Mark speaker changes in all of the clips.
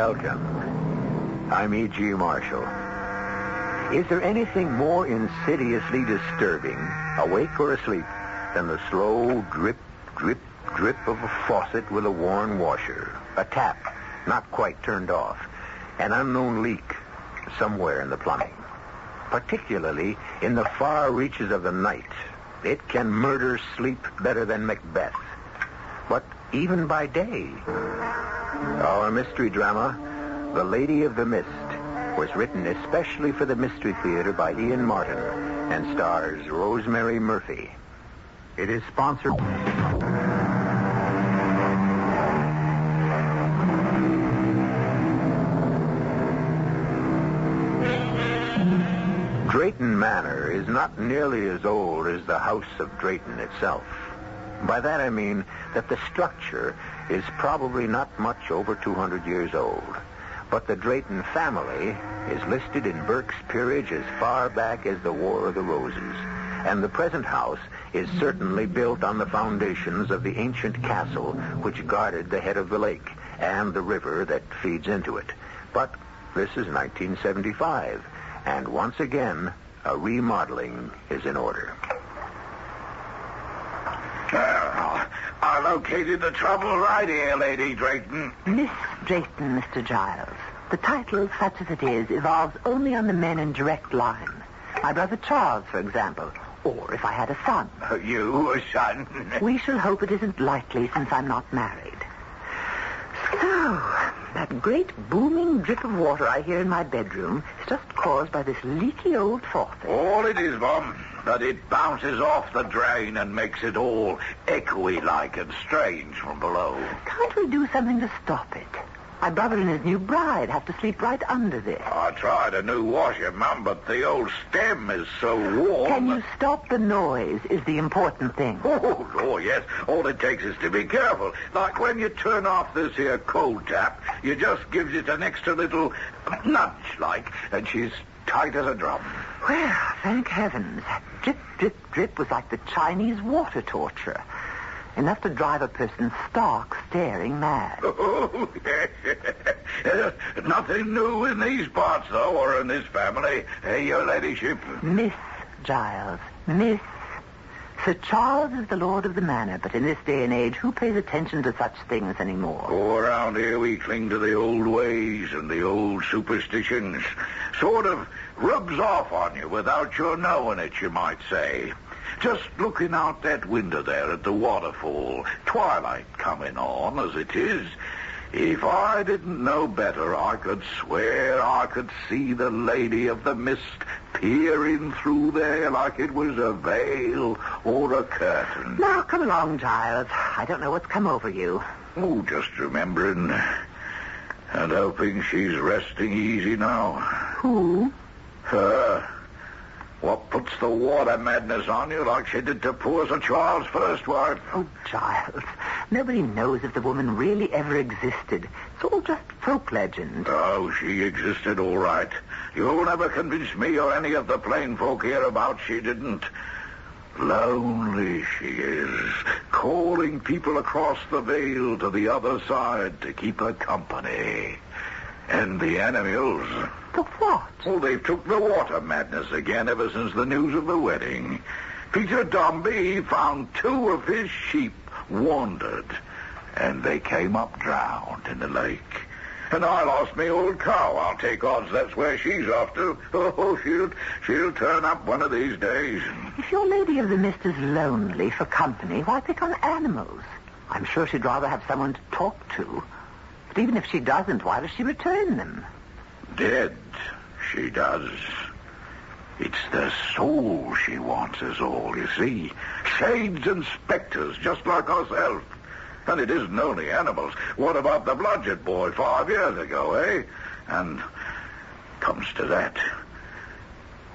Speaker 1: Welcome. I'm E.G. Marshall. Is there anything more insidiously disturbing, awake or asleep, than the slow drip, drip, drip of a faucet with a worn washer, a tap not quite turned off, an unknown leak somewhere in the plumbing? Particularly in the far reaches of the night, it can murder sleep better than Macbeth. But even by day, our mystery drama, The Lady of the Mist, was written especially for the Mystery Theater by Ian Martin and stars Rosemary Murphy. It is sponsored... Drayton Manor is not nearly as old as the House of Drayton itself. By that I mean that the structure is probably not much over 200 years old. But the Drayton family is listed in Burke's peerage as far back as the War of the Roses. And the present house is certainly built on the foundations of the ancient castle which guarded the head of the lake and the river that feeds into it. But this is 1975, and once again, a remodeling is in order.
Speaker 2: I located the trouble right here, Lady Drayton.
Speaker 3: Miss Drayton, Mr. Giles. The title, such as it is, evolves only on the men in direct line. My brother Charles, for example. Or if I had a son.
Speaker 2: You, a son?
Speaker 3: We shall hope it isn't likely since I'm not married. So, that great booming drip of water I hear in my bedroom is just caused by this leaky old faucet.
Speaker 2: All it is, Mom, that it bounces off the drain and makes it all echoey-like and strange from below.
Speaker 3: Can't we do something to stop it? My brother and his new bride have to sleep right under this.
Speaker 2: I tried a new washer, Mum, but the old stem is so warm.
Speaker 3: Can you stop the noise is the important thing.
Speaker 2: Oh, yes. All it takes is to be careful. Like when you turn off this here cold tap, you just gives it an extra little nudge-like, and she's tight as a drum.
Speaker 3: Well, thank heavens. That drip, drip, drip was like the Chinese water torture. Enough to drive a person stark, staring mad.
Speaker 2: Oh, yes. Nothing new in these parts, though, or in this family. Hey, your ladyship.
Speaker 3: Miss Giles. Miss. Sir Charles is the lord of the manor, but in this day and age, who pays attention to such things anymore?
Speaker 2: Oh, around here we cling to the old ways and the old superstitions. Sort of rubs off on you without your knowing it, you might say. Just looking out that window there at the waterfall, twilight coming on as it is, if I didn't know better, I could swear I could see the Lady of the Mist peering through there like it was a veil or a curtain.
Speaker 3: Now, come along, Giles. I don't know what's come over you.
Speaker 2: Oh, just remembering and hoping she's resting easy now.
Speaker 3: Who?
Speaker 2: Her. What puts the water madness on you like she did to poor Sir Charles' first wife?
Speaker 3: Oh, Giles, nobody knows if the woman really ever existed. It's all just folk legend.
Speaker 2: Oh, she existed all right. You'll never convince me or any of the plain folk hereabouts she didn't. Lonely she is, calling people across the vale to the other side to keep her company. And the animals.
Speaker 3: The what?
Speaker 2: Well, they've took the water madness again ever since the news of the wedding. Peter Dombey found 2 of his sheep wandered, and they came up drowned in the lake. And I lost me old cow. I'll take odds that's where she's off to. Oh, she'll turn up one of these days.
Speaker 3: If your Lady of the Mist is lonely for company, why pick on animals? I'm sure she'd rather have someone to talk to. But even if she doesn't, why does she return them?
Speaker 2: Dead, she does. It's their soul she wants is all, you see. Shades and specters, just like ourselves. And it isn't only animals. What about the Blodgett boy 5 years ago, eh? And comes to that,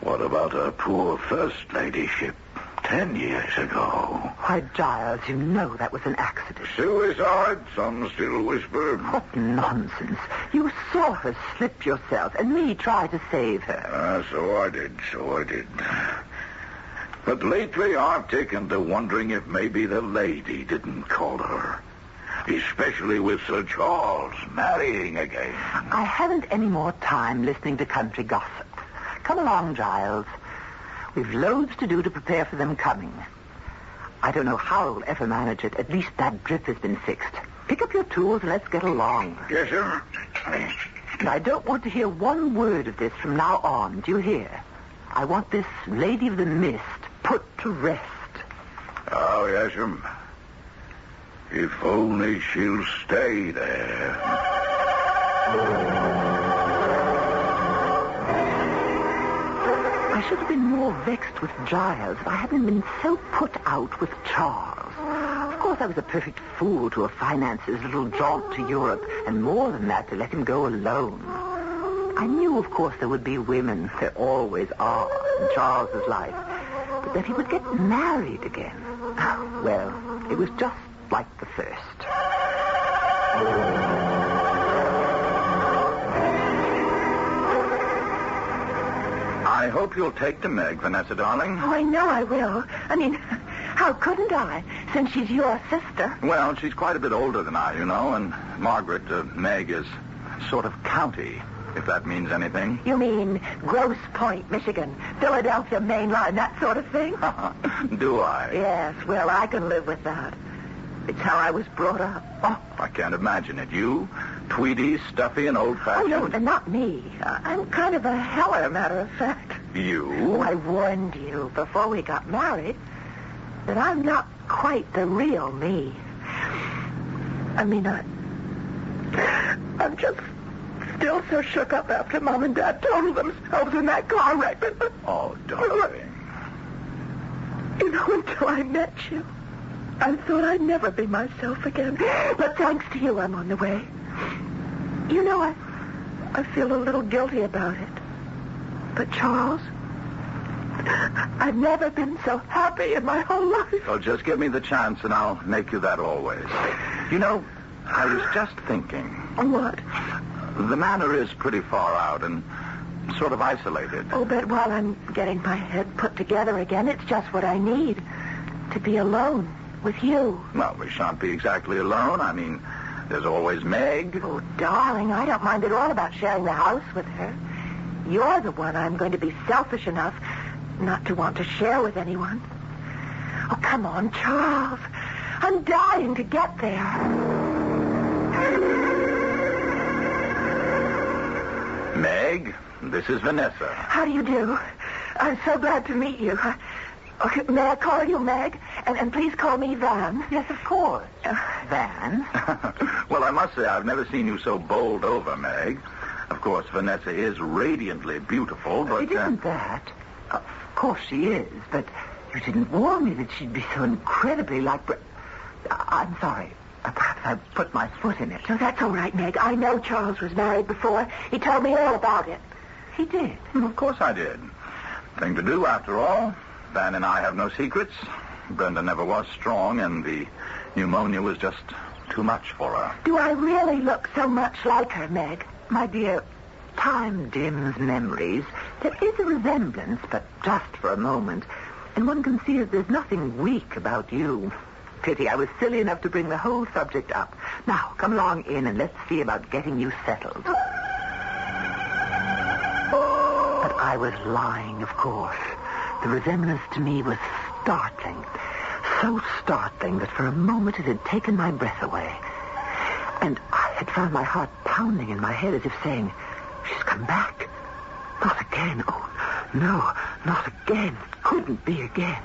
Speaker 2: what about her poor first ladyship 10 years ago?
Speaker 3: Why, Giles, you know that was an accident.
Speaker 2: Suicide, some still whisper.
Speaker 3: What nonsense. You saw her slip yourself, and me try to save her.
Speaker 2: So I did. But lately I've taken to wondering if maybe the lady didn't call her. especially with Sir Charles marrying again.
Speaker 3: I haven't any more time listening to country gossip. Come along, Giles. We've loads to do to prepare for them coming. I don't know how we'll ever manage it. At least that drip has been fixed. Pick up your tools and let's get along.
Speaker 2: Yes, sir.
Speaker 3: And I don't want to hear one word of this from now on. Do you hear? I want this Lady of the Mist put to rest.
Speaker 2: Oh, yes, sir. If only she'll stay there.
Speaker 3: I should have been more vexed with Giles if I hadn't been so put out with Charles. Of course, I was a perfect fool to have financed his little jaunt to Europe, and more than that, to let him go alone. I knew, of course, there would be women. There always are in Charles's life. But that he would get married again. Well, it was just like the first.
Speaker 4: I hope you'll take to Meg, Vanessa, darling.
Speaker 5: Oh, I know I will. I mean, how couldn't I, since she's your sister?
Speaker 4: Well, she's quite a bit older than I, you know, and Margaret, Meg, is sort of county, if that means anything.
Speaker 5: You mean Grosse Pointe, Michigan, Philadelphia Main Line, that sort of thing?
Speaker 4: Do I?
Speaker 5: Yes, well, I can live with that. It's how I was brought up.
Speaker 4: Oh, I can't imagine it. You, Tweedy, stuffy, and old-fashioned.
Speaker 5: Oh, no, not me. I'm kind of a heller, matter of fact.
Speaker 4: You?
Speaker 5: Oh, I warned you before we got married that I'm not quite the real me. I mean, I'm just still so shook up after Mom and Dad totaled themselves in that car wreck.
Speaker 4: Oh, darling.
Speaker 5: You know, until I met you, I thought I'd never be myself again. But thanks to you, I'm on the way. You know, I feel a little guilty about it. But, Charles, I've never been so happy in my whole life.
Speaker 4: Well, just give me the chance, and I'll make you that always. You know, I was just thinking.
Speaker 5: What?
Speaker 4: The Manor is pretty far out and sort of isolated.
Speaker 5: Oh, but while I'm getting my head put together again, it's just what I need. To be alone with you.
Speaker 4: Well, we shan't be exactly alone. I mean, there's always Meg.
Speaker 5: Oh, darling, I don't mind at all about sharing the house with her. You're the one I'm going to be selfish enough not to want to share with anyone. Oh, come on, Charles. I'm dying to get there.
Speaker 4: Meg, this is Vanessa.
Speaker 5: How do you do? I'm so glad to meet you. Okay, may I call you Meg? And please call me Van.
Speaker 3: Yes, of course. Van?
Speaker 4: Well, I must say I've never seen you so bowled over, Meg. Of course, Vanessa is radiantly beautiful, but...
Speaker 3: It isn't that. Of course she is, but you didn't warn me that she'd be so incredibly like... I'm sorry. Perhaps I put my foot in it.
Speaker 5: No, that's all right, Meg. I know Charles was married before. He told me all about it.
Speaker 3: He did?
Speaker 4: Of course I did. Thing to do, after all. Van and I have no secrets. Brenda never was strong, and the pneumonia was just too much for her.
Speaker 5: Do I really look so much like her, Meg?
Speaker 3: My dear, time dims memories. There is a resemblance, but just for a moment. And one can see that there's nothing weak about you. Pity I was silly enough to bring the whole subject up. Now, come along in and let's see about getting you settled. But I was lying, of course. The resemblance to me was startling. So startling that for a moment it had taken my breath away. And I had found my heart pounding in my head as if saying, she's come back. Not again. Oh, no, not again. It couldn't be again.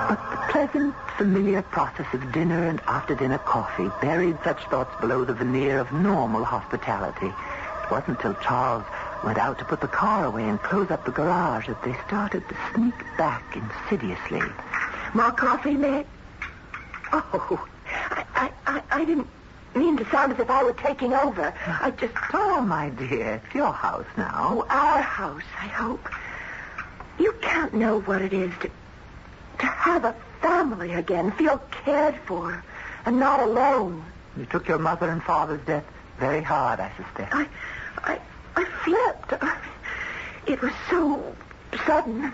Speaker 3: But the pleasant, familiar process of dinner and after-dinner coffee buried such thoughts below the veneer of normal hospitality. It wasn't till Charles went out to put the car away and close up the garage that they started to sneak back insidiously.
Speaker 5: More coffee, Meg? Oh, I didn't mean to sound as if I were taking over. I just...
Speaker 3: Oh, my dear, it's your house now.
Speaker 5: Oh, our house, I hope. You can't know what it is to have a family again, feel cared for, and not alone.
Speaker 3: You took your mother and father's death very hard, I suspect.
Speaker 5: I flipped. It was so sudden.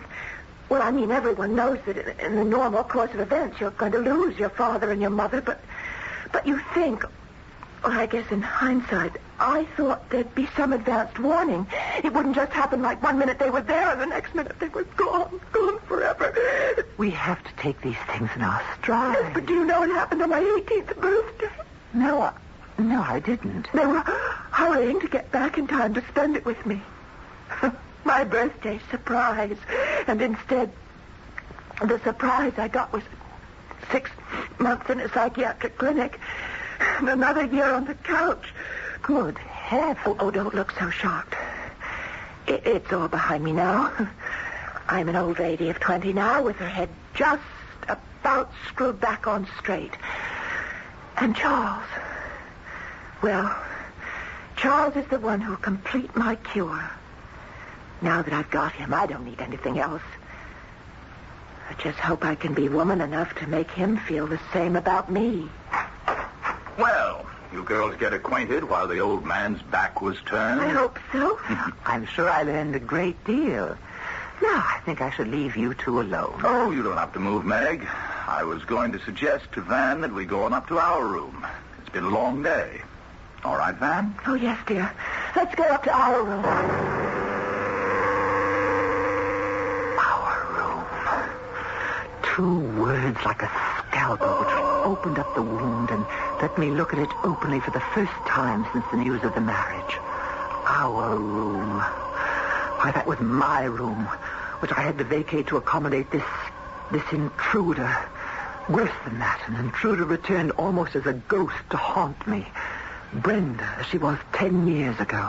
Speaker 5: Well, I mean, everyone knows that in the normal course of events you're going to lose your father and your mother, but you think, well, I guess in hindsight, I thought there'd be some advanced warning. It wouldn't just happen like one minute they were there and the next minute they were gone forever.
Speaker 3: We have to take these things in our stride.
Speaker 5: Yes, but do you know what happened on my 18th birthday?
Speaker 3: No, I didn't.
Speaker 5: They were hurrying to get back in time to spend it with me. My birthday surprise. And instead, the surprise I got was 6 months in a psychiatric clinic and another year on the couch.
Speaker 3: Good heavens.
Speaker 5: Oh, don't look so shocked. It's all behind me now. I'm an old lady of 20 now with her head just about screwed back on straight. And Charles. Well, Charles is the one who'll complete my cure. Now that I've got him, I don't need anything else. I just hope I can be woman enough to make him feel the same about me.
Speaker 4: Well, you girls get acquainted while the old man's back was turned.
Speaker 5: I hope so.
Speaker 3: I'm sure I learned a great deal. Now, I think I should leave you two alone.
Speaker 4: Oh, you don't have to move, Meg. I was going to suggest to Van that we go on up to our room. It's been a long day. All right, Van?
Speaker 5: Oh, yes, dear. Let's go up to our room.
Speaker 3: Our room. 2 words like a scalpel which opened up the wound and let me look at it openly for the first time since the news of the marriage. Our room. Why, that was my room, which I had to vacate to accommodate this intruder. Worse than that, an intruder returned almost as a ghost to haunt me. Brenda, as she was 10 years ago.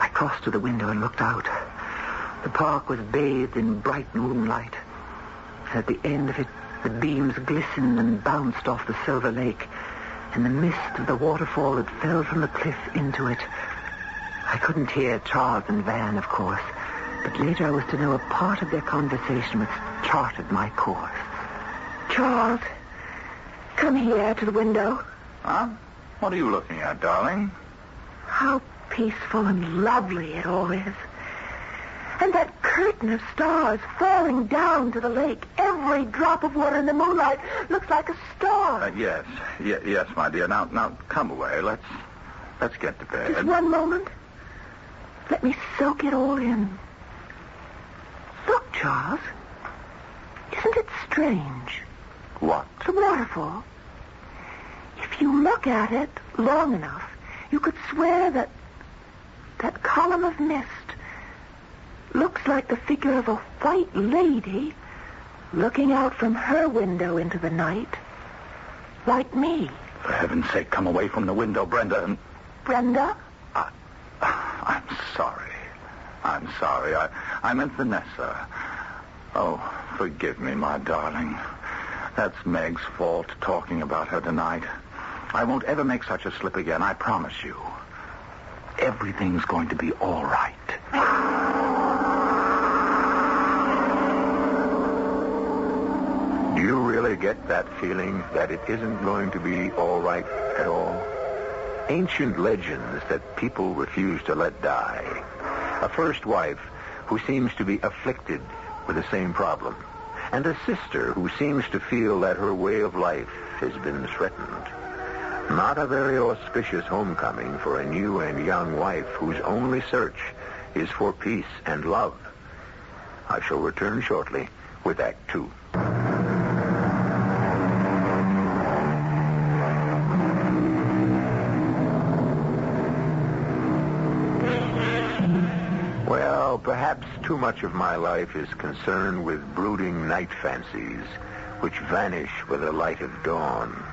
Speaker 3: I crossed to the window and looked out. The park was bathed in bright moonlight. At the end of it, the beams glistened and bounced off the silver lake, and the mist of the waterfall that fell from the cliff into it. I couldn't hear Charles and Van, of course, but later I was to know a part of their conversation which charted my course.
Speaker 5: Charles, come here to the window.
Speaker 4: Huh? What are you looking at, darling?
Speaker 5: How peaceful and lovely it all is. And that curtain of stars falling down to the lake. Every drop of water in the moonlight looks like a star.
Speaker 4: Yes, my dear. Now, come away. Let's get to bed.
Speaker 5: Just one moment. Let me soak it all in. Look, Charles. Isn't it strange?
Speaker 4: What?
Speaker 5: The waterfall. If you look at it long enough, you could swear that column of mist looks like the figure of a white lady looking out from her window into the night, like me.
Speaker 4: For heaven's sake, come away from the window, Brenda.
Speaker 5: Brenda?
Speaker 4: I'm sorry. I meant Vanessa. Oh, forgive me, my darling. That's Meg's fault, talking about her tonight. I won't ever make such a slip again, I promise you. Everything's going to be all right.
Speaker 1: Do you really get that feeling that it isn't going to be all right at all? Ancient legends that people refuse to let die. A first wife who seems to be afflicted with the same problem. And a sister who seems to feel that her way of life has been threatened. Not a very auspicious homecoming for a new and young wife whose only search is for peace and love. I shall return shortly with Act 2. Well, perhaps too much of my life is concerned with brooding night fancies, which vanish with the light of dawn.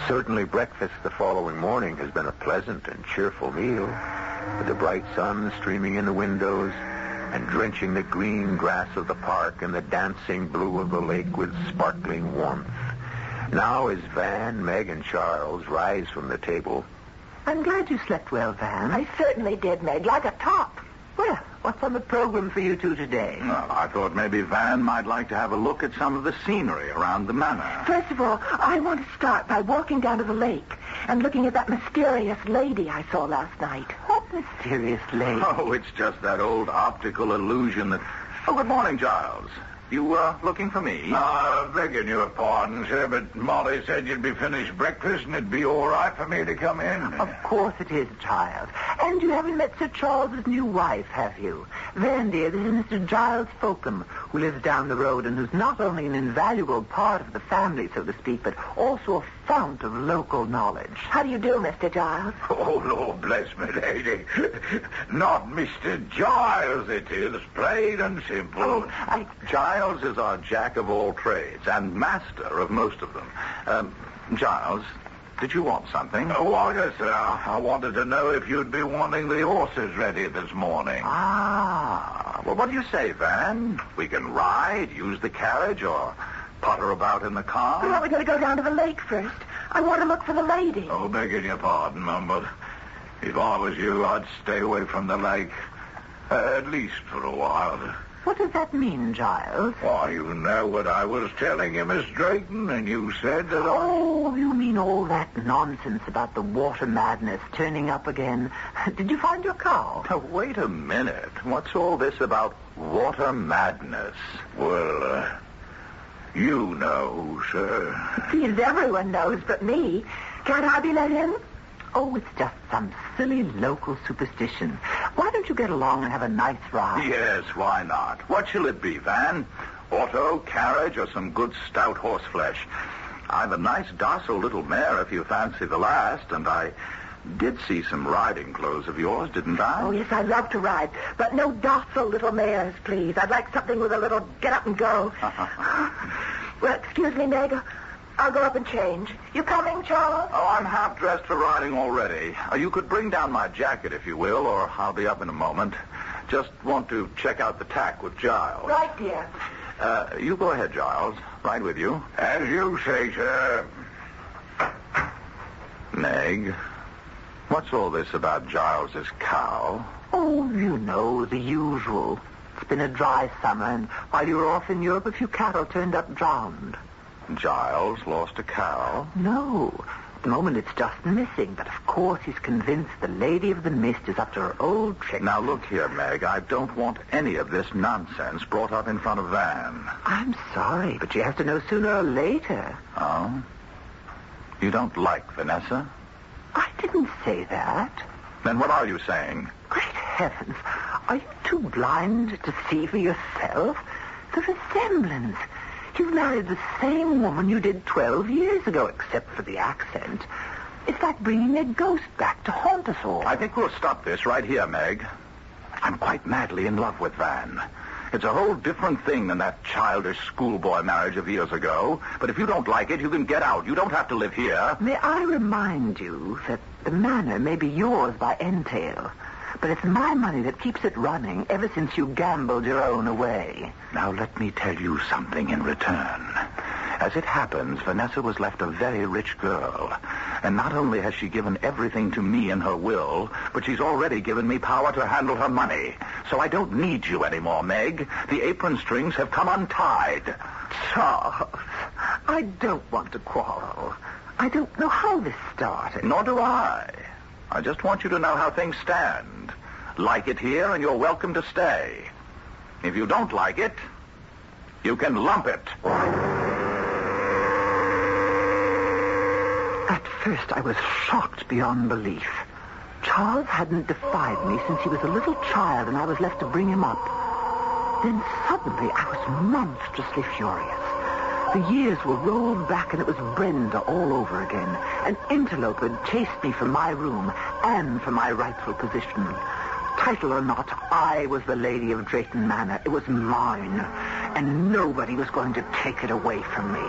Speaker 1: Certainly breakfast the following morning has been a pleasant and cheerful meal, with the bright sun streaming in the windows and drenching the green grass of the park and the dancing blue of the lake with sparkling warmth. Now as Van, Meg, and Charles rise from the table...
Speaker 3: I'm glad you slept well, Van.
Speaker 5: I certainly did, Meg, like a top.
Speaker 3: Well, what's on the program for you two today?
Speaker 4: Well, I thought maybe Van might like to have a look at some of the scenery around the manor.
Speaker 5: First of all, I want to start by walking down to the lake and looking at that mysterious lady I saw last night.
Speaker 3: What mysterious lady?
Speaker 4: Oh, it's just that old optical illusion that Oh, good morning, Giles. You, looking for me?
Speaker 2: Begging your pardon, sir, but Molly said you'd be finished breakfast and it'd be all right for me to come in.
Speaker 3: Of course it is, child. And you haven't met Sir Charles's new wife, have you? Van, dear, this is Mr. Giles Folkham, who lives down the road and who's not only an invaluable part of the family, so to speak, but also a fount of local knowledge.
Speaker 5: How do you do, Mr. Giles?
Speaker 2: Oh, Lord bless me, lady. Not Mr. Giles, it is, plain and simple.
Speaker 3: Oh,
Speaker 4: Giles is our jack of all trades and master of most of them. Giles, did you want something?
Speaker 2: Oh, yes, sir. I wanted to know if you'd be wanting the horses ready this morning.
Speaker 4: Well, what do you say, Van? We can ride, use the carriage, or putter about in the car?
Speaker 5: Well, we're going to go down to the lake first. I want to look for the lady.
Speaker 2: Oh, begging your pardon, Mum, but if I was you, I'd stay away from the lake. At least for a while.
Speaker 3: what does that mean, Giles?
Speaker 2: Why, you know what I was telling you, Miss Drayton, and you said that
Speaker 3: Oh, you mean all that nonsense about the water madness turning up again? Did you find your cow?
Speaker 4: Now, wait a minute. What's all this about water madness?
Speaker 2: Well, you know, sir.
Speaker 5: Seems everyone knows but me. Can't I be let in?
Speaker 3: Oh, it's just some silly local superstition. Why don't you get along and have a nice ride?
Speaker 4: Yes, why not? What shall it be, Van? Auto, carriage, or some good stout horse flesh? I've a nice docile little mare if you fancy the last, and I did see some riding clothes of yours, didn't I?
Speaker 5: Oh, yes, I'd love to ride, but no docile little mares, please. I'd like something with a little get up and go. Well, excuse me, Meg. I'll go up and change. You coming, Charles?
Speaker 4: Oh, I'm half dressed for riding already. You could bring down my jacket, if you will, or I'll be up in a moment. Just want to check out the tack with Giles.
Speaker 5: Right, dear.
Speaker 4: You go ahead, Giles. Right with you.
Speaker 2: As you say, sir.
Speaker 4: Meg, what's all this about Giles's cow?
Speaker 3: Oh, you know, the usual. It's been a dry summer, and while you were off in Europe, a few cattle turned up drowned.
Speaker 4: Giles lost a cow?
Speaker 3: No. At the moment, it's just missing. But, of course, he's convinced the Lady of the Mist is up to her old tricks.
Speaker 4: Now, look here, Meg. I don't want any of this nonsense brought up in front of Van.
Speaker 3: I'm sorry, but she has to know sooner or later.
Speaker 4: Oh? You don't like Vanessa?
Speaker 3: I didn't say that.
Speaker 4: Then what are you saying?
Speaker 3: Great heavens. Are you too blind to see for yourself? The resemblance. You married the same woman you did 12 years ago, except for the accent. It's like bringing a ghost back to haunt us all.
Speaker 4: I think we'll stop this right here, Meg. I'm quite madly in love with Van. It's a whole different thing than that childish schoolboy marriage of years ago. But if you don't like it, you can get out. You don't have to live here.
Speaker 3: May I remind you that the manor may be yours by entail, but it's my money that keeps it running ever since you gambled your own away.
Speaker 4: Now, let me tell you something in return. As it happens, Vanessa was left a very rich girl. And not only has she given everything to me in her will, but she's already given me power to handle her money. So I don't need you anymore, Meg. The apron strings have come untied.
Speaker 3: Charles, I don't want to quarrel. I don't know how this started.
Speaker 4: Nor do I. I just want you to know how things stand. Like it here, and you're welcome to stay. If you don't like it, you can lump it.
Speaker 3: At first, I was shocked beyond belief. Charles hadn't defied me since he was a little child, and I was left to bring him up. Then suddenly, I was monstrously furious. The years were rolled back, and it was Brenda all over again. An interloper chased me from my room and from my rightful position. Title or not, I was the Lady of Drayton Manor. It was mine, and nobody was going to take it away from me.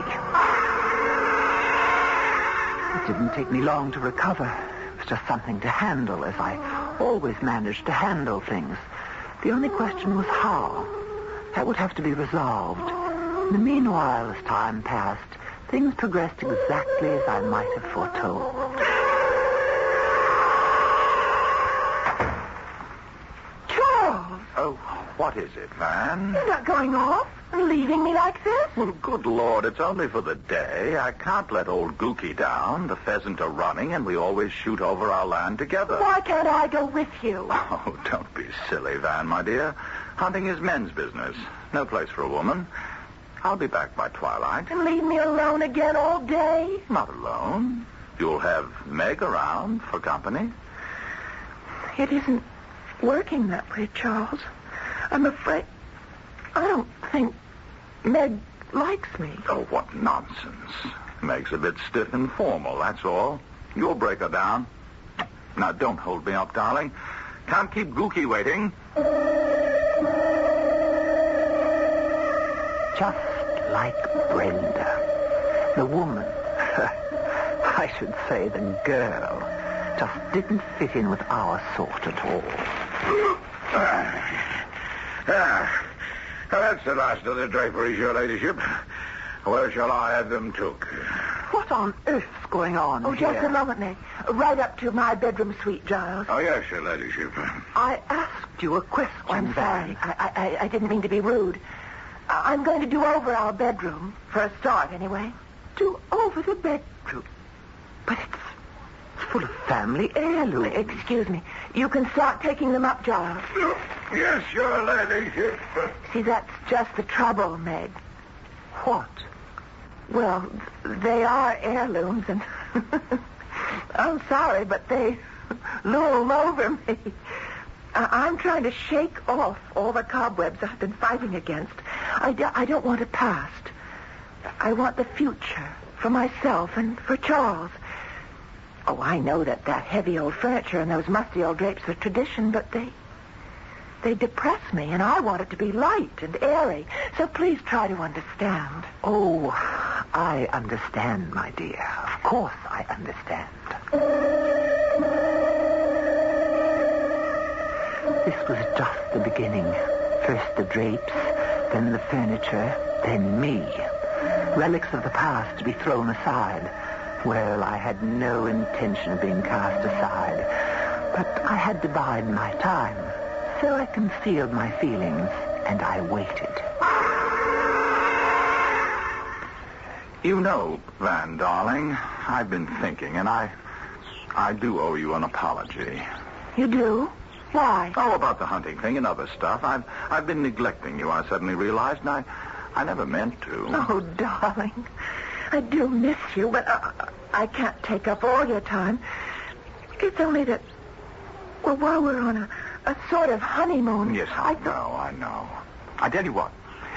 Speaker 3: It didn't take me long to recover. It was just something to handle, as I always managed to handle things. The only question was how. That would have to be resolved. In the meanwhile, as time passed, things progressed exactly as I might have foretold.
Speaker 5: Charles!
Speaker 4: Oh, what is it, Van?
Speaker 5: You're not going off and leaving me like this?
Speaker 4: Well, good Lord, it's only for the day. I can't let old Gookie down. The pheasant are running, and we always shoot over our land together.
Speaker 5: Why can't I go with you?
Speaker 4: Oh, don't be silly, Van, my dear. Hunting is men's business. No place for a woman. I'll be back by twilight.
Speaker 5: And leave me alone again all day?
Speaker 4: Not alone. You'll have Meg around for company.
Speaker 5: It isn't working that way, Charles. I'm afraid... I don't think Meg likes me.
Speaker 4: Oh, what nonsense. Meg's a bit stiff and formal, that's all. You'll break her down. Now, don't hold me up, darling. Can't keep Gookie waiting.
Speaker 3: Just like Brenda. The woman, I should say the girl, just didn't fit in with our sort at all.
Speaker 2: That's the last of the draperies, your ladyship. Where shall I have them took?
Speaker 3: What on earth's going on here?
Speaker 5: Just a moment, Meg. Right up to my bedroom suite, Giles.
Speaker 2: Oh, yes, your ladyship.
Speaker 3: I asked you a question.
Speaker 5: I'm sorry. I didn't mean to be rude. I'm going to do over our bedroom, for a start, anyway.
Speaker 3: Do over the bedroom? But it's full of family heirlooms.
Speaker 5: Excuse me. You can start taking them up, Giles.
Speaker 2: Yes, your ladyship.
Speaker 5: See, that's just the trouble, Meg.
Speaker 3: What?
Speaker 5: Well, they are heirlooms, and I'm sorry, but they loom over me. I'm trying to shake off all the cobwebs I've been fighting against. I don't want a past. I want the future for myself and for Charles. Oh, I know that heavy old furniture and those musty old drapes are tradition, but they depress me, and I want it to be light and airy. So please try to understand.
Speaker 3: Oh, I understand, my dear. Of course I understand. This was just the beginning. First the drapes, then the furniture, then me. Relics of the past to be thrown aside. Well, I had no intention of being cast aside, but I had to bide my time. So I concealed my feelings, and I waited.
Speaker 4: You know, Van, darling, I've been thinking, and I do owe you an apology.
Speaker 5: You do? Why?
Speaker 4: Oh, about the hunting thing and other stuff. I've been neglecting you, I suddenly realized, and I never meant to.
Speaker 5: Oh, darling, I do miss you, but I can't take up all your time. It's only that, well, while we're on a sort of honeymoon...
Speaker 4: Yes, I know. I tell you what,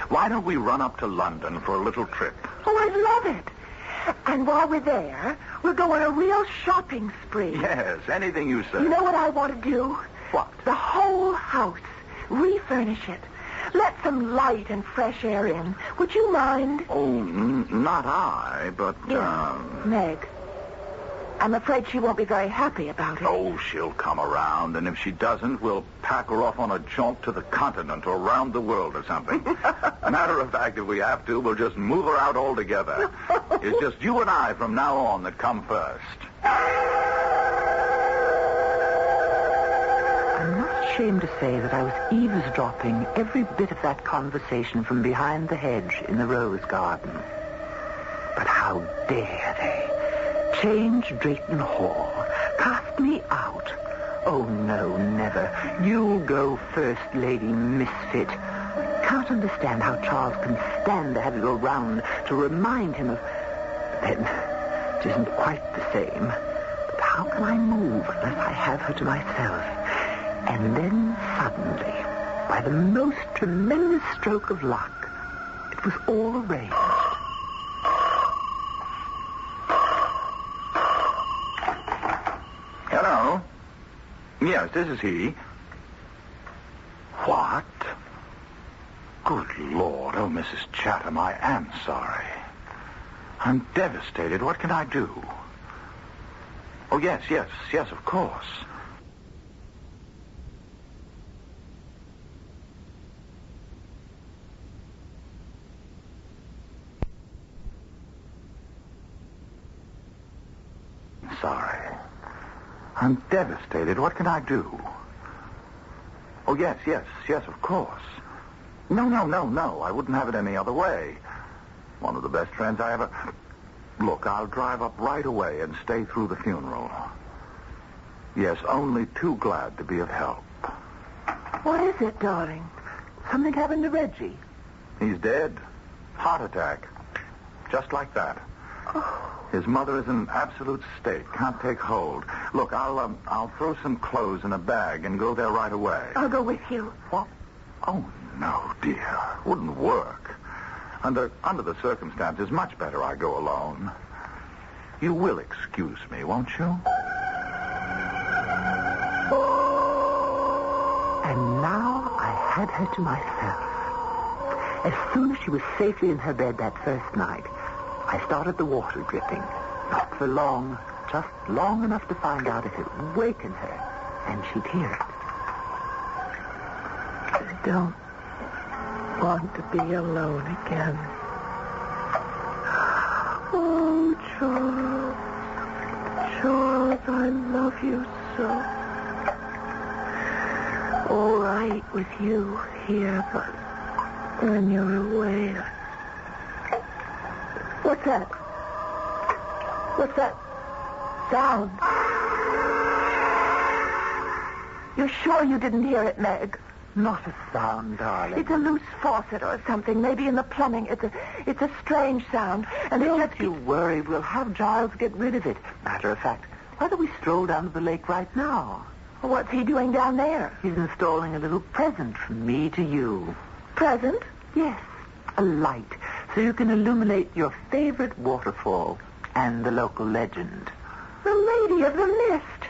Speaker 4: why don't we run up to London for a little trip?
Speaker 5: Oh, I'd love it. And while we're there, we'll go on a real shopping spree.
Speaker 4: Yes, anything you say.
Speaker 5: You know what I want to do?
Speaker 4: What?
Speaker 5: The whole house. Refurnish it. Let some light and fresh air in. Would you mind?
Speaker 4: Oh, not I, but...
Speaker 5: Meg. I'm afraid she won't be very happy about it.
Speaker 4: Oh, she'll come around, and if she doesn't, we'll pack her off on a jaunt to the continent or around the world or something. Matter of fact, if we have to, we'll just move her out altogether. It's just you and I from now on that come first.
Speaker 3: I'm not ashamed to say that I was eavesdropping every bit of that conversation from behind the hedge in the rose garden. But how dare they? Change Drayton Hall. Cast me out. Oh, no, never. You'll go first, Lady Misfit. Can't understand how Charles can stand to have you around to remind him of... Then, it isn't quite the same. But how can I move unless I have her to myself? And then, suddenly, by the most tremendous stroke of luck, it was all arranged.
Speaker 4: Hello? Yes, this is he. What? Good Lord. Oh, Mrs. Chatham, I am sorry. I'm devastated. What can I do? Oh, yes, of course. Sorry. I'm devastated. What can I do? Oh, yes, of course. No. I wouldn't have it any other way. One of the best friends I ever... Look, I'll drive up right away and stay through the funeral. Yes, only too glad to be of help.
Speaker 5: What is it, darling?
Speaker 3: Something happened to Reggie?
Speaker 4: He's dead. Heart attack. Just like that.
Speaker 5: Oh.
Speaker 4: His mother is in an absolute state. Can't take hold. Look, I'll throw some clothes in a bag and go there right away.
Speaker 5: I'll go with you.
Speaker 4: What? Oh, no, dear. Wouldn't work. Under the circumstances, much better I go alone. You will excuse me, won't you?
Speaker 3: And now I had her to myself. As soon as she was safely in her bed that first night, I started the water dripping. Not for long, just long enough to find out if it would waken her, and she'd hear it.
Speaker 5: I don't want to be alone again. Oh, Charles. Charles, I love you so. All right with you here, but when you're away... What's that? What's that sound? You're sure you didn't hear it, Meg?
Speaker 3: Not a sound, darling.
Speaker 5: It's a loose faucet or something, maybe in the plumbing. It's a strange sound. And
Speaker 3: Don't you worry. We'll have Giles get rid of it. Matter of fact, why don't we stroll down to the lake right now?
Speaker 5: What's he doing down there?
Speaker 3: He's installing a little present from me to you.
Speaker 5: Present?
Speaker 3: Yes, a light, so you can illuminate your favorite waterfall and the local legend.
Speaker 5: The Lady of the Mist.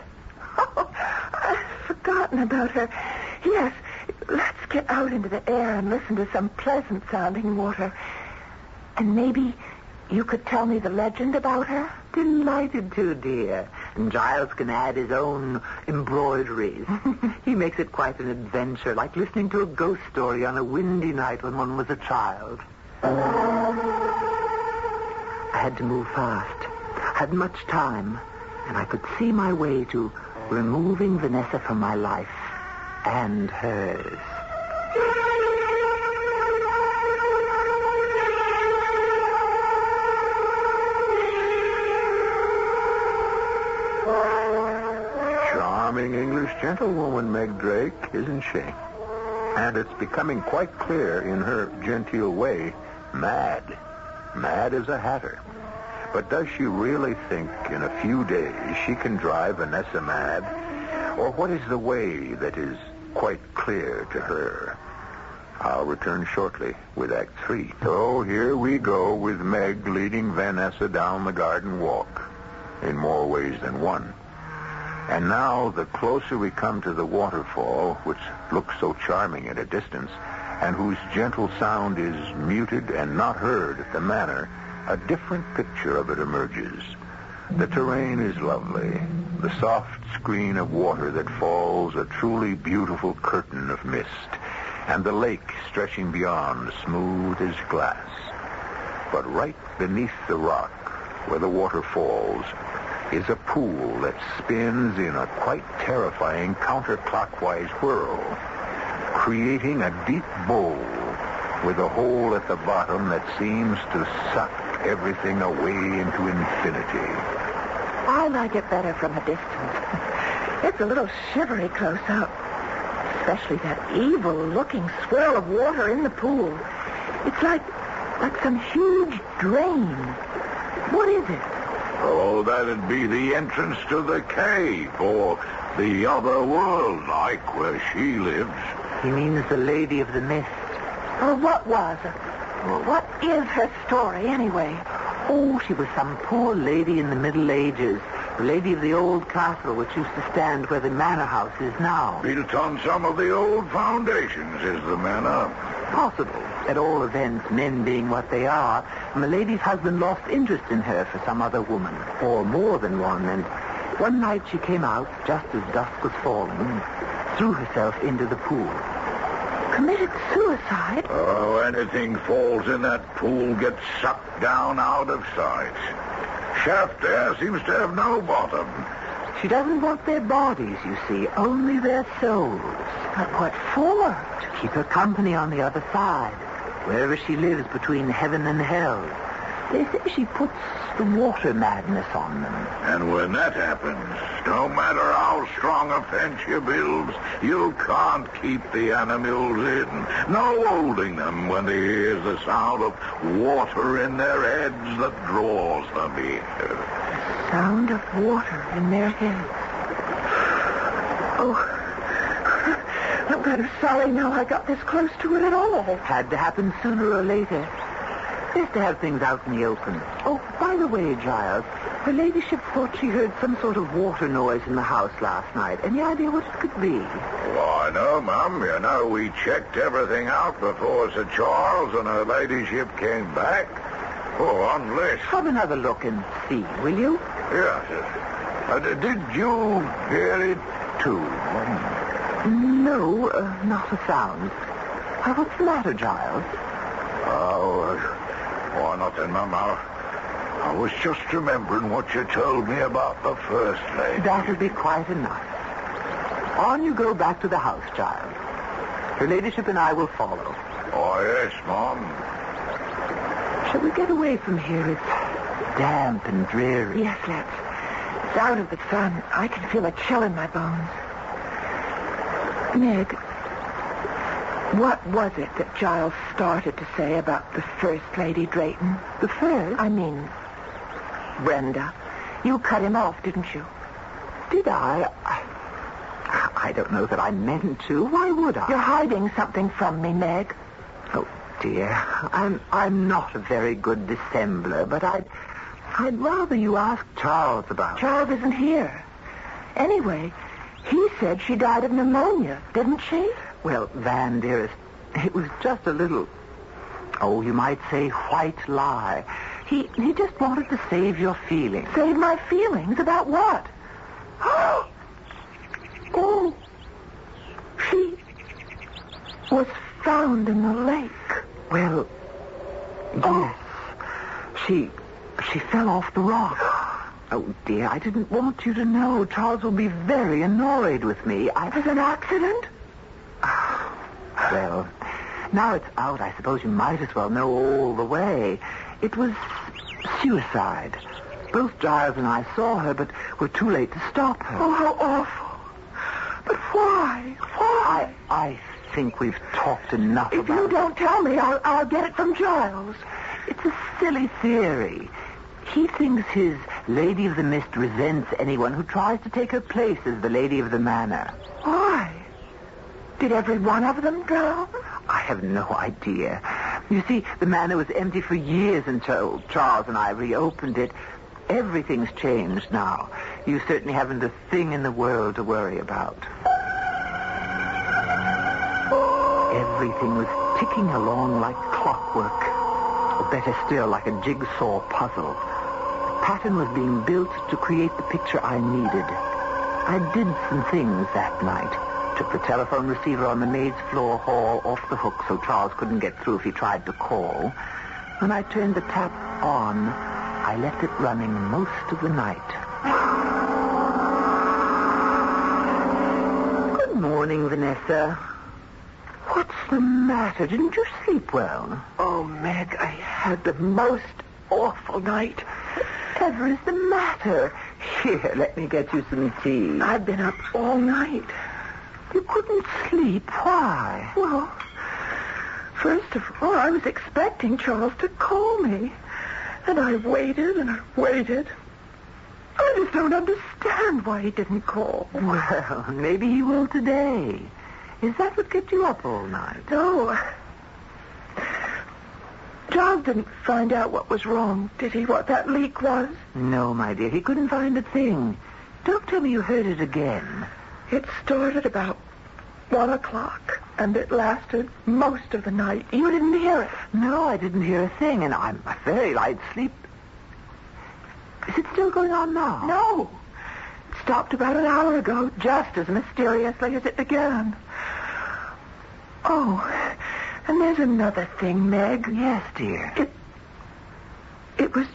Speaker 5: Oh, I've forgotten about her. Yes, let's get out into the air and listen to some pleasant-sounding water. And maybe you could tell me the legend about her?
Speaker 3: Delighted to, dear. And Giles can add his own embroideries. He makes it quite an adventure, like listening to a ghost story on a windy night when one was a child. I had to move fast. Hadn't much time, and I could see my way to removing Vanessa from my life and hers.
Speaker 1: Charming English gentlewoman, Meg Drake, isn't she? And it's becoming quite clear in her genteel way, mad. Mad as a hatter. But does she really think in a few days she can drive Vanessa mad? Or what is the way that is quite clear to her? I'll return shortly with Act 3. So here we go with Meg leading Vanessa down the garden walk, in more ways than one. And now, the closer we come to the waterfall, which looks so charming at a distance, and whose gentle sound is muted and not heard at the Manor, a different picture of it emerges. The terrain is lovely. The soft screen of water that falls, a truly beautiful curtain of mist, and the lake stretching beyond, smooth as glass. But right beneath the rock, where the water falls, is a pool that spins in a quite terrifying counterclockwise whirl, creating a deep bowl with a hole at the bottom that seems to suck everything away into infinity.
Speaker 5: I like it better from a distance. It's a little shivery close up. Especially that evil-looking swirl of water in the pool. It's like some huge drain. What is it?
Speaker 2: Oh, that'd be the entrance to the cave, or the other world, like where she lives.
Speaker 3: He means the Lady of the Mist.
Speaker 5: Well, what was it? What is her story, anyway?
Speaker 3: Oh, she was some poor lady in the Middle Ages. The lady of the old castle which used to stand where the manor house is now.
Speaker 2: Built on some of the old foundations is the manor.
Speaker 3: Possible. At all events, men being what they are, my lady's husband lost interest in her for some other woman, or more than one, and one night she came out, just as dusk was falling, and threw herself into the pool.
Speaker 5: Committed suicide?
Speaker 2: Oh, anything falls in that pool gets sucked down out of sight. Shaft there seems to have no bottom.
Speaker 3: She doesn't want their bodies, you see, only their souls.
Speaker 5: But what for?
Speaker 3: To keep her company on the other side, wherever she lives between heaven and hell. They say she puts the water madness on them.
Speaker 2: And when that happens, no matter how strong a fence you build, you can't keep the animals in. No holding them when they hear the sound of water in their heads that draws them here.
Speaker 5: Sound of water in their heads. Oh, I'm kind of sorry now I got this close to it at all.
Speaker 3: Had to happen sooner or later. Best to have things out in the open. Oh, by the way, Giles, her ladyship thought she heard some sort of water noise in the house last night. Any idea what it could be?
Speaker 2: Why, no, Mum. You know, we checked everything out before Sir Charles and her ladyship came back. Oh, unless...
Speaker 3: Have another look and see, will you?
Speaker 2: Yes. Did you hear it, too?
Speaker 3: No, not a sound. What's the matter, Giles?
Speaker 2: Oh, nothing, Mum. I was just remembering what you told me about the First Lady.
Speaker 3: That'll be quite enough. On you go back to the house, Giles. Her ladyship and I will follow.
Speaker 2: Oh, yes, Mum.
Speaker 3: Shall we get away from here? It's damp and dreary.
Speaker 5: Yes, let's. It's out of the sun. I can feel a chill in my bones. Meg, what was it that Giles started to say about the First Lady Drayton?
Speaker 3: The first?
Speaker 5: I mean, Brenda. You cut him off, didn't you?
Speaker 3: Did I? I don't know that I meant to. Why would I?
Speaker 5: You're hiding something from me, Meg.
Speaker 3: Oh, dear. I'm not a very good dissembler, but I'd rather you ask Charles about it.
Speaker 5: Charles isn't here. Anyway, he said she died of pneumonia, didn't she?
Speaker 3: Well, Van, dearest, it was just a little, you might say white lie. He just wanted to save your feelings.
Speaker 5: Save my feelings? About what? Oh, she was found in the lake.
Speaker 3: Well, yes. She fell off the rock. Oh, dear, I didn't want you to know. Charles will be very annoyed with me.
Speaker 5: It was an accident?
Speaker 3: Well, now it's out, I suppose you might as well know all the way. It was suicide. Both Giles and I saw her, but were too late to stop her.
Speaker 5: Oh, how awful. But why? Why?
Speaker 3: I think we've talked enough about it.
Speaker 5: If you don't tell me, I'll get it from Giles.
Speaker 3: It's a silly theory. He thinks his Lady of the Mist resents anyone who tries to take her place as the Lady of the Manor.
Speaker 5: Why? Did every one of them drown?
Speaker 3: I have no idea. You see, the manor was empty for years until Charles and I reopened it. Everything's changed now. You certainly haven't a thing in the world to worry about. Everything was ticking along like clockwork. Or better still, like a jigsaw puzzle. The pattern was being built to create the picture I needed. I did some things that night. Took the telephone receiver on the maid's floor hall off the hook so Charles couldn't get through if he tried to call. When I turned the tap on, I left it running most of the night. Good morning, Vanessa. What's the matter? Didn't you sleep well?
Speaker 5: Oh, Meg, I had the most awful night.
Speaker 3: Whatever is the matter? Here, let me get you some tea.
Speaker 5: I've been up all night.
Speaker 3: You couldn't sleep. Why?
Speaker 5: Well, first of all, I was expecting Charles to call me. And I waited and I waited. I just don't understand why he didn't call.
Speaker 3: Well, maybe he will today. Is that what kept you up all night?
Speaker 5: No. Charles didn't find out what was wrong, did he? What that leak was?
Speaker 3: No, my dear. He couldn't find a thing. Don't tell me you heard it again.
Speaker 5: It started about 1 o'clock, and it lasted most of the night. You didn't hear it?
Speaker 3: No, I didn't hear a thing, and I'm a very light sleep. Is it still going on now?
Speaker 5: No. It stopped about an hour ago, just as mysteriously as it began. Oh, and there's another thing, Meg.
Speaker 3: Yes, dear.
Speaker 5: It was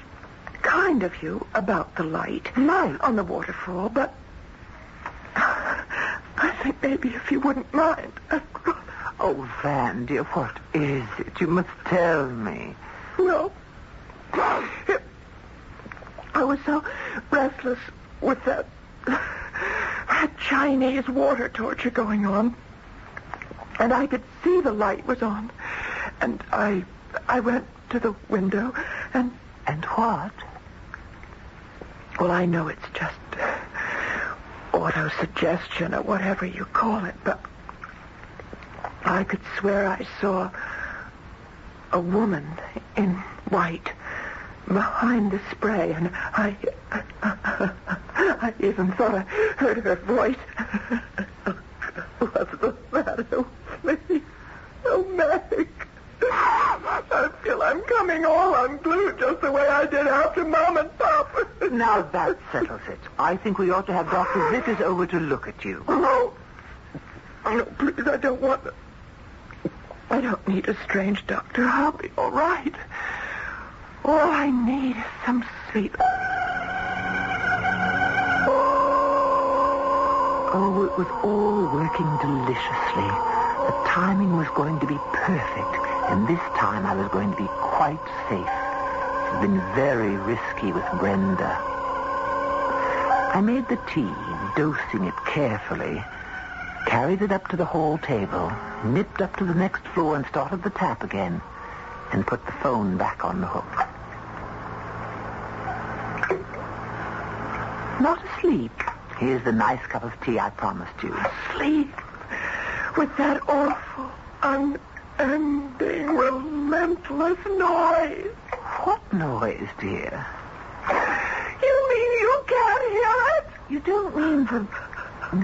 Speaker 5: kind of you about the light.
Speaker 3: Light?
Speaker 5: On the waterfall, but I think maybe if you wouldn't mind.
Speaker 3: Oh, Van, dear, what is it? You must tell me.
Speaker 5: Well, I was so restless with that Chinese water torture going on. And I could see the light was on. And I went to the window and...
Speaker 3: And what?
Speaker 5: Well, I know it's just autosuggestion or whatever you call it, but I could swear I saw a woman in white behind the spray, and I even thought I heard her voice. What's the matter with me? Oh, Meg. I feel I'm coming all unglued just the way I did after Mom and Pop.
Speaker 3: Now that settles it. I think we ought to have Dr. Vickers over to look at you.
Speaker 5: Oh, no, please, I don't want... I don't need a strange doctor. I'll be all right. All I need is some sleep.
Speaker 3: Oh, it was all working deliciously. The timing was going to be perfect, and this time I was going to be quite safe. It's been very risky with Brenda. I made the tea, dosing it carefully, carried it up to the hall table, nipped up to the next floor and started the tap again, and put the phone back on the hook. Not asleep. Here's the nice cup of tea I promised you.
Speaker 5: Sleep with that awful, unending, relentless noise.
Speaker 3: What noise, dear?
Speaker 5: You mean you can't hear it?
Speaker 3: You don't mean the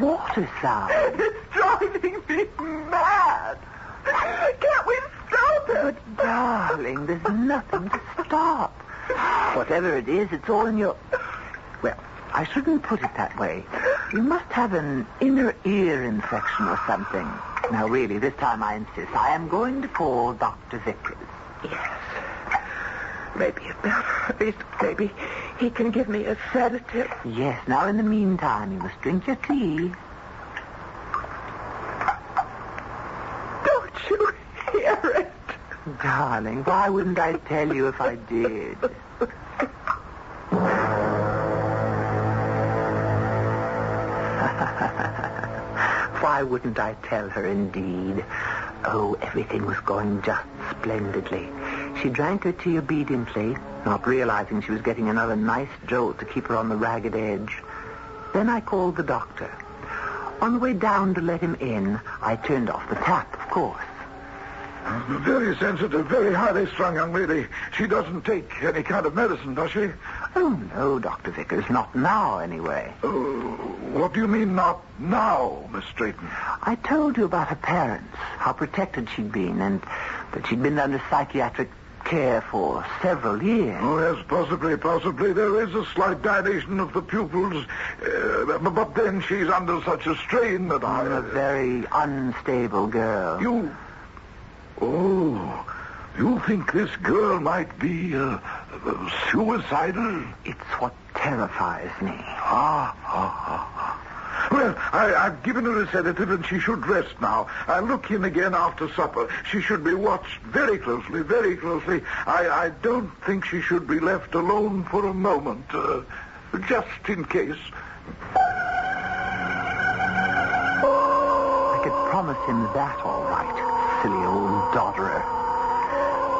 Speaker 3: water sound.
Speaker 5: It's driving me mad. Can't we stop it?
Speaker 3: Darling, there's nothing to stop. Whatever it is, it's all in your... Well, I shouldn't put it that way. You must have an inner ear infection or something. Now, really, this time I insist. I am going to call Dr. Vickers.
Speaker 5: Yes. Maybe it better. At least maybe he can give me a sedative.
Speaker 3: Yes. Now, in the meantime, you must drink your tea.
Speaker 5: Don't you hear it?
Speaker 3: Darling, why wouldn't I tell you if I did? Why wouldn't I tell her, indeed? Oh, everything was going just splendidly. She drank her tea obediently, not realizing she was getting another nice jolt to keep her on the ragged edge. Then I called the doctor. On the way down to let him in, I turned off the tap, of course.
Speaker 2: Very sensitive, very highly strung young lady. She doesn't take any kind of medicine, does she?
Speaker 3: Oh, no, Dr. Vickers, not now, anyway.
Speaker 2: What do you mean, not now, Miss Drayton?
Speaker 3: I told you about her parents, how protected she'd been, and that she'd been under psychiatric care for several years.
Speaker 2: Oh, yes, possibly. There is a slight dilation of the pupils, but then she's under such a strain that
Speaker 3: I'm a very unstable girl.
Speaker 2: You think this girl might be suicidal?
Speaker 3: It's what terrifies me.
Speaker 2: Well, I've given her a sedative and she should rest now. I'll look in again after supper. She should be watched very closely, very closely. I don't think she should be left alone for a moment, just in case.
Speaker 3: I could promise him that, all right, silly old dodderer.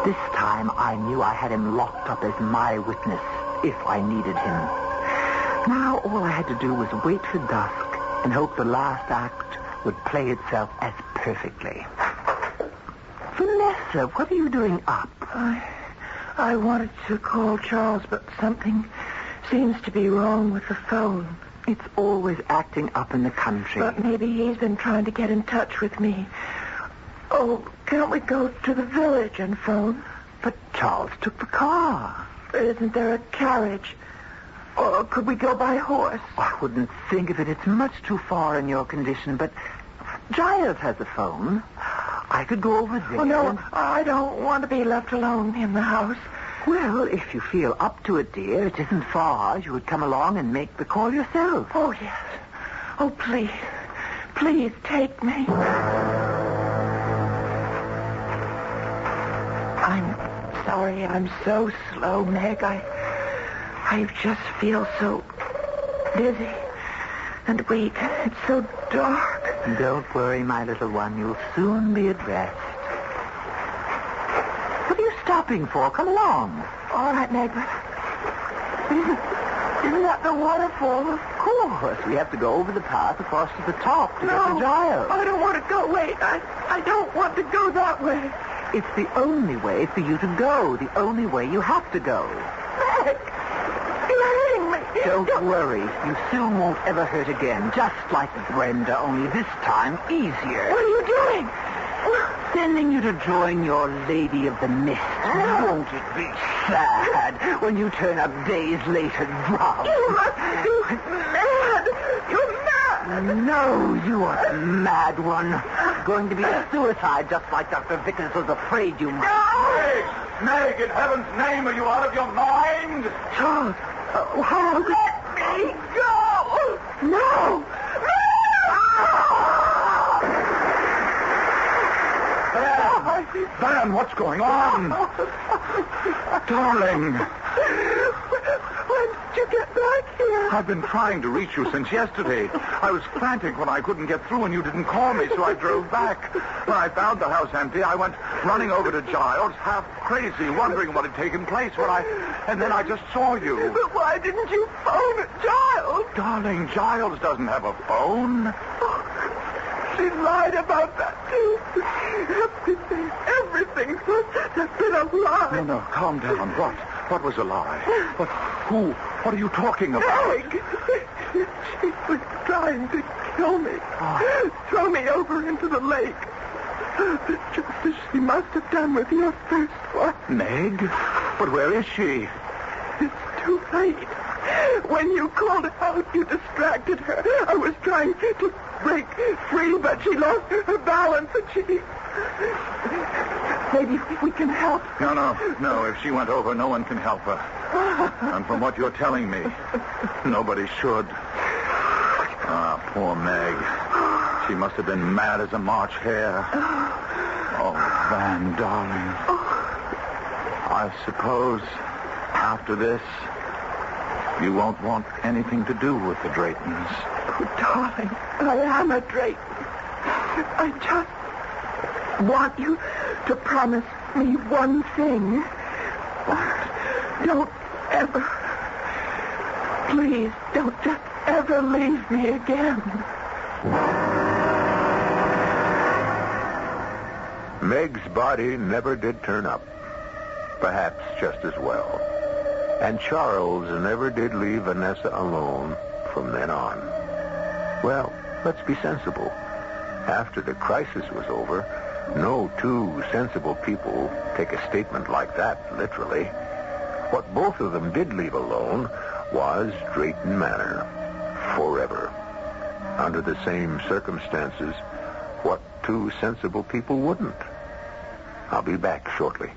Speaker 3: This time I knew I had him locked up as my witness, if I needed him. Now all I had to do was wait for dusk and hope the last act would play itself as perfectly. Vanessa, what are you doing up?
Speaker 5: I wanted to call Charles, but something seems to be wrong with the phone.
Speaker 3: It's always acting up in the country.
Speaker 5: But maybe he's been trying to get in touch with me. Oh, can't we go to the village and phone?
Speaker 3: But Charles took the car.
Speaker 5: Isn't there a carriage? Or could we go by horse?
Speaker 3: I wouldn't think of it. It's much too far in your condition, but Giles has a phone. I could go over there.
Speaker 5: Oh, no, I don't want to be left alone in the house.
Speaker 3: Well, if you feel up to it, dear, it isn't far. You would come along and make the call yourself.
Speaker 5: Oh, yes. Oh, please. Please take me. I'm sorry I'm so slow, Meg. I just feel so dizzy and weak. It's so dark.
Speaker 3: Don't worry, my little one. You'll soon be at rest. What are you stopping for? Come along.
Speaker 5: All right, Meg. Isn't that the waterfall?
Speaker 3: Of course. We have to go over the path across to the top to get the giles.
Speaker 5: I don't want to go. Wait. I don't want to go that way.
Speaker 3: It's the only way for you to go. The only way you have to go.
Speaker 5: Meg! You're hurting me.
Speaker 3: Don't worry. You soon won't ever hurt again. Just like Brenda, only this time easier.
Speaker 5: What are you doing?
Speaker 3: Sending you to join your Lady of the Mist. Won't it be sad when you turn up days later drunk?
Speaker 5: You must be mad. You're mad.
Speaker 3: No, you are the mad one. Going to be a suicide just like Dr. Vickers was afraid you might.
Speaker 5: No!
Speaker 4: Meg, in heaven's name, are you out of your mind?
Speaker 3: Charles, how could...
Speaker 5: Let me go! No!
Speaker 4: Van, what's going on? Darling.
Speaker 5: When did you get back here?
Speaker 4: I've been trying to reach you since yesterday. I was frantic when I couldn't get through and you didn't call me, so I drove back. When I found the house empty, I went running over to Giles, half crazy, wondering what had taken place. And then I just saw you.
Speaker 5: But why didn't you phone Giles?
Speaker 4: Darling, Giles doesn't have a phone.
Speaker 5: She lied about that, too. Everything has been a lie.
Speaker 4: No, calm down. What was a lie? Who? What are you talking about?
Speaker 5: Meg! She was trying to kill me. Throw me over into the lake. Just as she must have done with your first one.
Speaker 4: Meg? But where is she?
Speaker 5: It's too late. When you called out, you distracted her. I was trying to break free, but she lost her balance and she... Maybe we can help.
Speaker 4: No. If she went over, no one can help her. And from what you're telling me, nobody should. Ah, poor Meg. She must have been mad as a March hare. Oh, Van, darling. I suppose after this, you won't want anything to do with the Draytons.
Speaker 5: Oh, darling, I am a Drayton. I just want you to promise me one thing. Don't ever, please, don't just ever leave me again.
Speaker 1: Meg's body never did turn up. Perhaps just as well. And Charles never did leave Vanessa alone from then on. Well, let's be sensible. After the crisis was over, no two sensible people take a statement like that literally. What both of them did leave alone was Drayton Manor. Forever. Under the same circumstances, what two sensible people wouldn't? I'll be back shortly.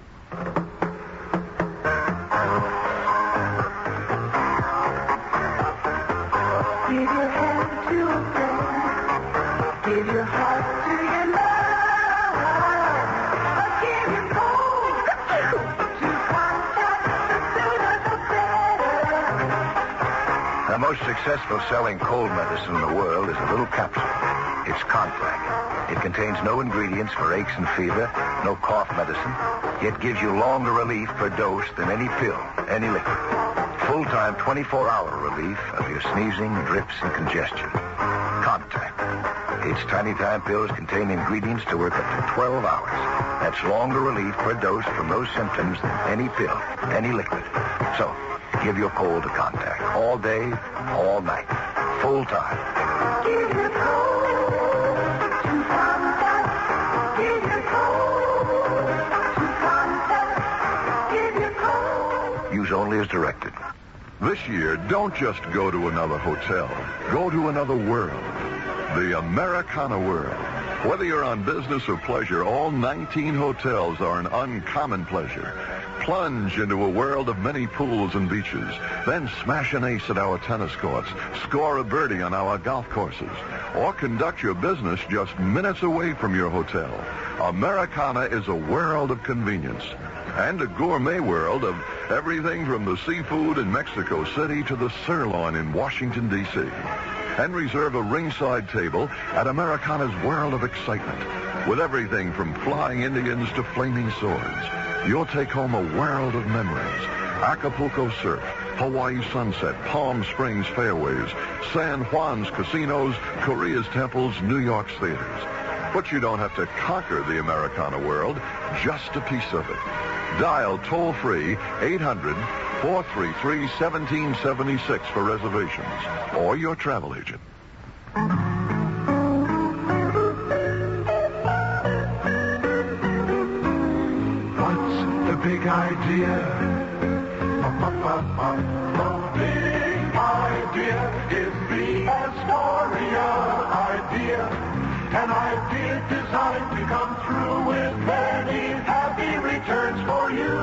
Speaker 5: Give your hand to a friend. Give your heart to your love. Give your gold to contact. The sooner the better.
Speaker 2: The most successful selling cold medicine in the world is a little capsule. It's Contact. It contains no ingredients for aches and fever, no cough medicine, yet gives you longer relief per dose than any pill, any liquid. Full-time 24-hour relief of your sneezing, drips, and congestion. Contact. Its tiny time pills contain ingredients to work up to 12 hours. That's longer relief per dose from those symptoms than any pill, any liquid. So, give your cold to Contact. All day, all night. Full-time.
Speaker 5: Give your cold to Contact. Give your cold to Contact. Give your cold.
Speaker 2: Use only as directed.
Speaker 6: This year, don't just go to another hotel. Go to another world. The Americana world. Whether you're on business or pleasure, all 19 hotels are an uncommon pleasure. Plunge into a world of many pools and beaches. Then smash an ace at our tennis courts. Score a birdie on our golf courses. Or conduct your business just minutes away from your hotel. Americana is a world of convenience. and a gourmet world of everything from the seafood in Mexico City to the sirloin in Washington, D.C. And reserve a ringside table at Americana's World of Excitement. With everything from flying Indians to flaming swords, you'll take home a world of memories. Acapulco surf, Hawaii sunset, Palm Springs fairways, San Juan's casinos, Korea's temples, New York's theaters. But you don't have to conquer the Americana world, just a piece of it. Dial toll-free 800-433-1776 for reservations or your travel agent.
Speaker 7: What's the big idea? The big idea is the Astoria idea. An idea designed to come through with many happy returns for you.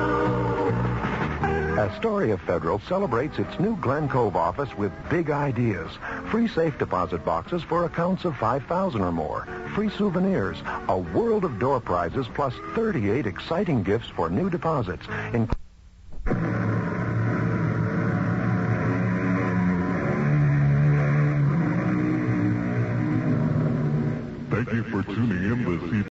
Speaker 8: Astoria Federal celebrates its new Glen Cove office with big ideas. Free safe deposit boxes for accounts of $5,000 or more. Free souvenirs. A world of door prizes plus 38 exciting gifts for new deposits.
Speaker 9: Thank you for tuning in this evening.